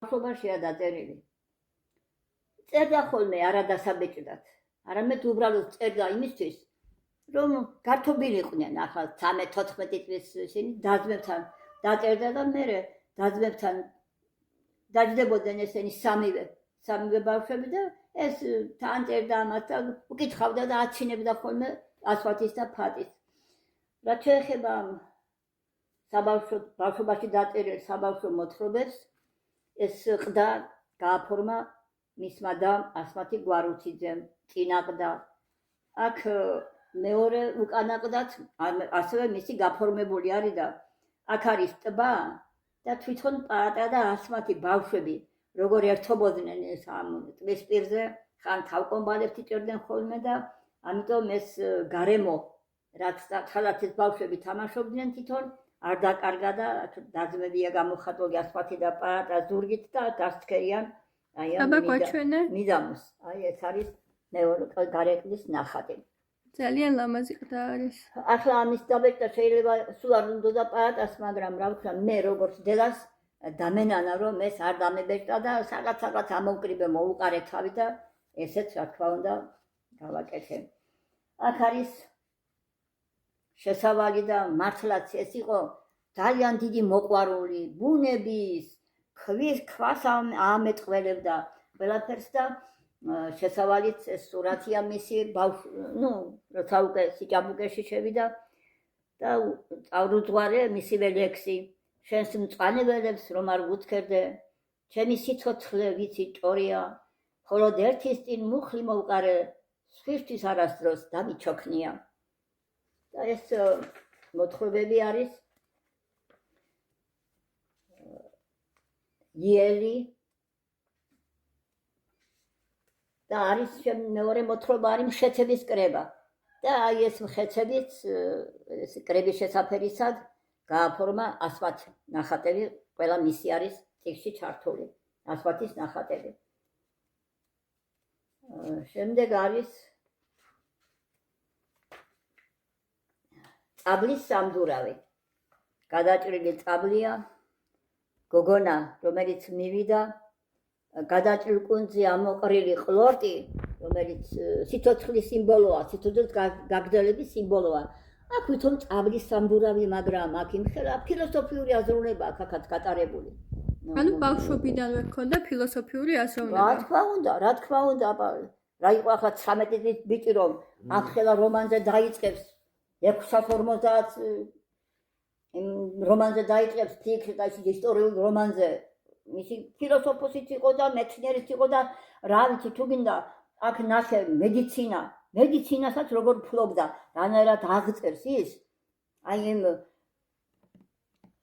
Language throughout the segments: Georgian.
ბავშვობაშია დაწერილი. წერდა ხოლმე არა დასაბეჭდად, არამედ უბრალოდ წერდა იმისთვის, რომ გართობილიყვნენ ახლა 13-14 წლის ისინი დაძმებთან დაწერდა და მერე დაძმებთან დაჯდებოდნენ ესენი სამივე ბავშვები და ეს თან წერდა ამას და უკითხავდა და აცინებდა ხოლმე ასვათის და ფატის. რაც შეეხება ბავშვობაში დაწერილ საბავშვო მოთხრობებს, ეს ყდა გააფორმა მისმა დამ ასმათი გვარუციძემ, წინაყდა. აქ მეორე უკანა ყდაც ასევე მისი გაფორმებული არის და აქ არის ტბა და თვითონ პაატა და ასმათი ბავშვები როგორ ერთობოდნენ ეს ამ ტბის პირზე, ხან თავკომბალებს იჭერდნენ ხოლმე და ამიტომ ეს გარემო რაც ხალხ ეს ბავშვები თამაშობდნენ თვითონ არ დაკარგა და დაძმებია გამოხატული ასმათი და პაატა ზურგით და გასცქერიან აი ამ მიდამოს. აი ეს არის მეორე გარეკლის ნახატი. ძალიან ლამაზი ყდა არის. ახლა ამის დაბეჭდა შეიძლება სულ არ უნდა პაატას, მაგრამ რა ვქნა მე როგორც დედას დამენანა რომ ეს არ დამებეჭდა და რაღაც ამოვკრიბე მოუყარე თავი და ესეც რა თქმა უნდა გავაკეთე. აქ არის შესავალი და მართლაც ეს იყო ძალიან დიდი მოყვარული ბუნების ქვას ამეტყველებდა ყველაფერს და შესავალიც ეს სურათია მისი როცა უკვე სიჭაბუკეში შევიდა და წავრუძღვარე მისივე ლექსი შენს მწვანებელებს რომ არ ვუცქერდე ჩემი სიცოცხლე ვიცი ჭორია მხოლოდ ერთის წინ მუხლი მოვყარე სხვისთვის არასდროს დამიჩოქნია. და ეს მოთხრობები არის იელი და არის მეორე მოთხრობა არის მხეცების კრება და აი ეს მხეცებიც ეს კრების შესაფერისად გააფორმა ასვათ ნახატები, ყველა მისი არის წიგნში ჩართული, ასვათის ნახატები. შემდეგ არის წაბლის სამძურავი. გადაჭრილი წაბლია, გოგონა, რომელიც მივიდა, გადაჭრილ კუნძზე ამოყრილი ყლორტი, რომელიც სიცოცხლის სიმბოლოა, სიცოცხლის გაგრძელების სიმბოლოა. აქ ვითომ წაბლის სამძურავი, მაგრამ აქ იმხელა ფილოსოფიური აზროვნება აქაც გატარებული. ანუ ბავშვობიდანვე გქონდა ფილოსოფიური აზროვნება. რა თქმა უნდა, რა იყო ახლა 13 წლის ბიჭი რომ ახლა რომანზე დაიწყებს 650 რომანზე დაიწყებს ფიქრს და ის ისტორიულ რომანზე მისი ფილოსოფოსიც იყო და მეცნიერიც იყო და რა ვიცი თუ გინდა აქ ნახე მედიცინასაც როგორ ფლობდა რანაირად აღწერს ის აი იმ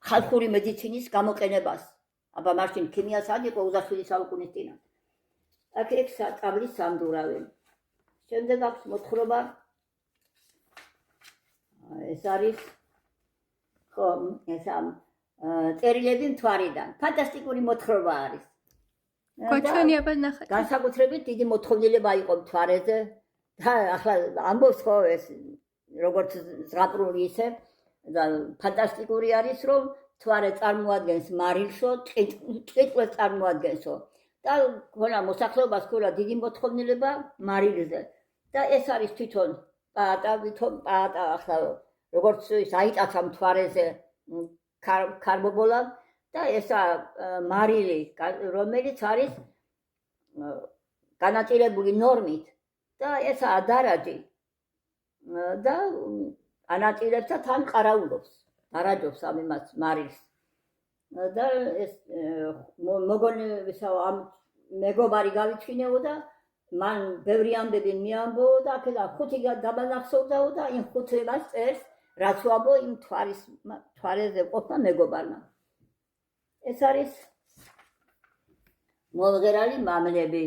ხალხური მედიცინის გამოყენებას აბა მაშინ ქიმიას არ იყო 27 საუკუნის წინათ. აქ ეს წაბლის სამძურავი. შემდეგ აქვს მოთხრობა ეს არის ეს წერილები მთვარიდან. ფანტასტიკური მოთხრობა არის. გვაჩვენიება ნახატი. განსაკუთრებით დიდი მოთხოვნილება იყო მთვარეზე და ახლა ამბობს ხო ეს როგორც ზღაპრული ისე და ფანტასტიკური არის რომ მთვარე წარმოადგენს მარილშო, ტყიტყვეს წარმოადგენსო და ხოლა მოსახლეობას ქოლა დიდი მოთხოვნილება მარილზე და ეს არის თვითონ პაატა ახლა როგორც ის აიტაცა მთვარეზე ქარბობოლა და ესა მარილი რომელიც არის განაწილებული ნორმით და ესა დარაჯი და ანაწილებსა თან ყარაულობს დარაჯობს ამ იმას მარილს და ეს მეგობარი გავიჩინეო და მან ბევრი ამბები მიამბო და აქედან 5 დაბანახსოვრდაო და იმ 5-ს წერს რაც ვაბო იმ მთვარეზე ყოფნა მეგობარმა. ეს არის მომღერალი მამლები,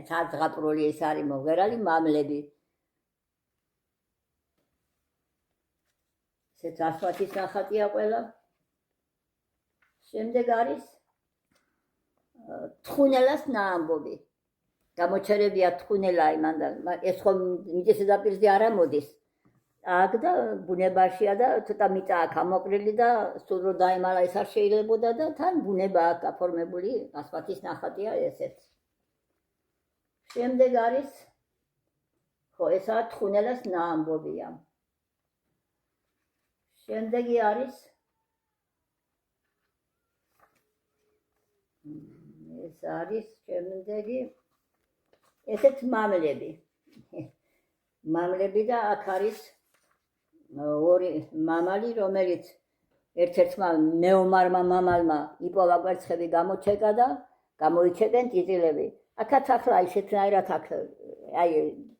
ზღაპრული ეს არის მომღერალი მამლები. ესეც ასვათის ნახატია ყველა. შემდეგ არის თხუნელას ნაამბობი. გამოჩერებია თხუნელა იმან და ეს ხომ მიწის ზედაპირზე არ ამოდის. აქ და ბუნებაშია და ცოტა მიწა აქ ამოყრილი და სულ რომ დაიმალა ეს არ შეიძლებოდა და თან ბუნება აქ გაფორმებული ასფალტის ნახატია ესეც. შემდეგ არის ხო ესაა თხუნელას ნაამბობია. შემდეგი არის ეს არის შემდეგი ესეც მამლები. მამლები და აქ არის ორი მამალი, რომელიც ერთ-ერთმა მეომარმა მამალმა იპოვა კვერცხები გამოჩეკა და გამოიჩეკენ ტიტილები. აქაც ახლა ისეთნაირად აქ აი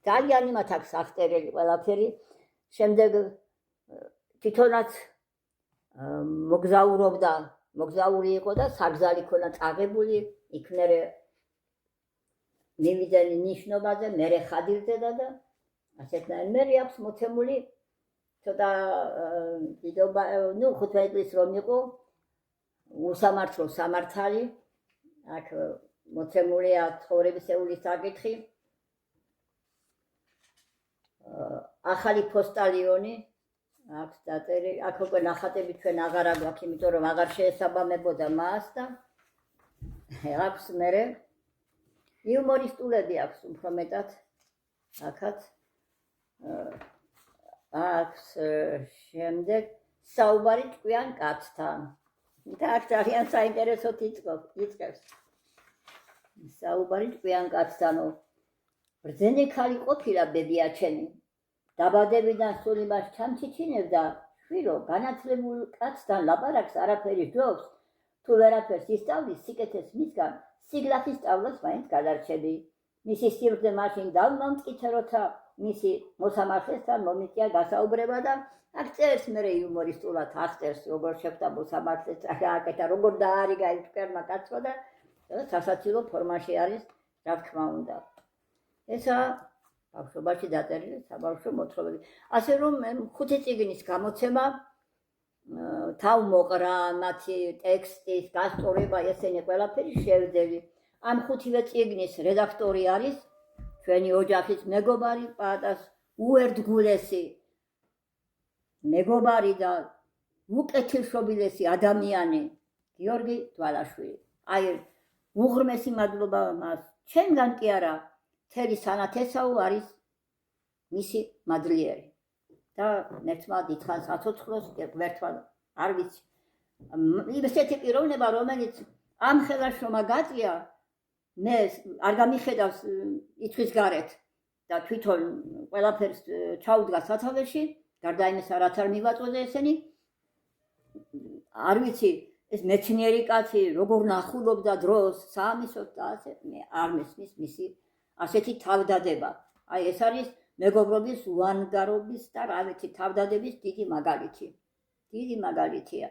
ძალიან იმათ აქვს აღწერილი ყველაფერი. შემდეგ თვითონაც მოგზაურობდა, მოგზაური იყო და საგზალი ქონა წაღებული, იქ მერე მივიდნენ ნიშნობაზე, მერე ხადირდება და ასეთნაირად მერე აქვს მოცემული ცოტა დიდობა, ნუ 15 წლის რომ იყო უსამართლო სამართალი, აქ მოცემულია ცხოვრებისეული საკითხი. ახალი პოსტალიონი აქვს დაწერილი, აქ უკვე ნახატები ჩვენ აღარ აგვაქვს, იმიტომ რომ აღარ შეესაბამებოდა მას და აქვს მერე იუმორისტულები აქვს უფრო მეტად აქაც. აქვს შემდეგ საუბარი ჭკვიან კაცთან. და აქ ძალიან საინტერესოდ იწყებს. საუბარი ჭკვიან კაცთანო. ბრძენი ქალი ყოფილა ბებიაჩენი. დაბადებიდან სულ იმას ჩამჩიჩინებდა, შვირო განათლებულ კაცთან ლაპარაკს არაფერი ჯობს, თუ ვერაფერს ისწავლის სიკეთეს მისგან, სიგლახის სწავლას მაინც გადარჩები. მისი სივრცე მაშინ დავმამტკიცე, როცა მისი მოსამართლესთან მომიწია გასაუბრება და აქ წერს მერე იუმორისტულად აღწერს, როგორ შეხვდა მოსამართლეს, აკეთა, როგორ დაარიგა იმ ჭკვიანმა კაცმა და სასაცილო ფორმაში არის, რა თქმა უნდა. ესაა ბავშვობაში დაწერილი საბავშვო მოთხრობები. ასე რომ 5 წიგნის გამოცემა, თავმოყრა, მათი ტექსტის გასწორება, ესენი ყველაფერი შევძელი. ამ 5-ვე წიგნის რედაქტორი არის ჩვენი ოჯახის მეგობარი, პაატას უერთგულესი მეგობარი და უკეთილშობილესი ადამიანი გიორგი დვალაშვილი. აი უღრმესი მადლობა მას. ჩემგან კი არა, მთელი სანათესაო არის მისი მადლიერი. და ერთმა დიდხანს აცოცხლოს, ერთმა არ ვიცი. ისეთი პიროვნება, რომელიც ამ ხელაშრომა გაწია, მე არ გამიხედავს იწვის გარეთ და თვითონ ყველაფერს ჩაუდგა სათავეში, გარდა იმისა, რაც არ მივაწოდე ესენი. არ ვიცი, ეს მეცნიერი კაცი როგორ ნახულობდა დროს, საამისოდ და ასე, მე არ მესმის მისი ასეთი თავდადება. აი ეს არის მეგობრობის უანგარობის და რა ვიცი, თავდადების დიდი მაგალითი. დიდი მაგალითია.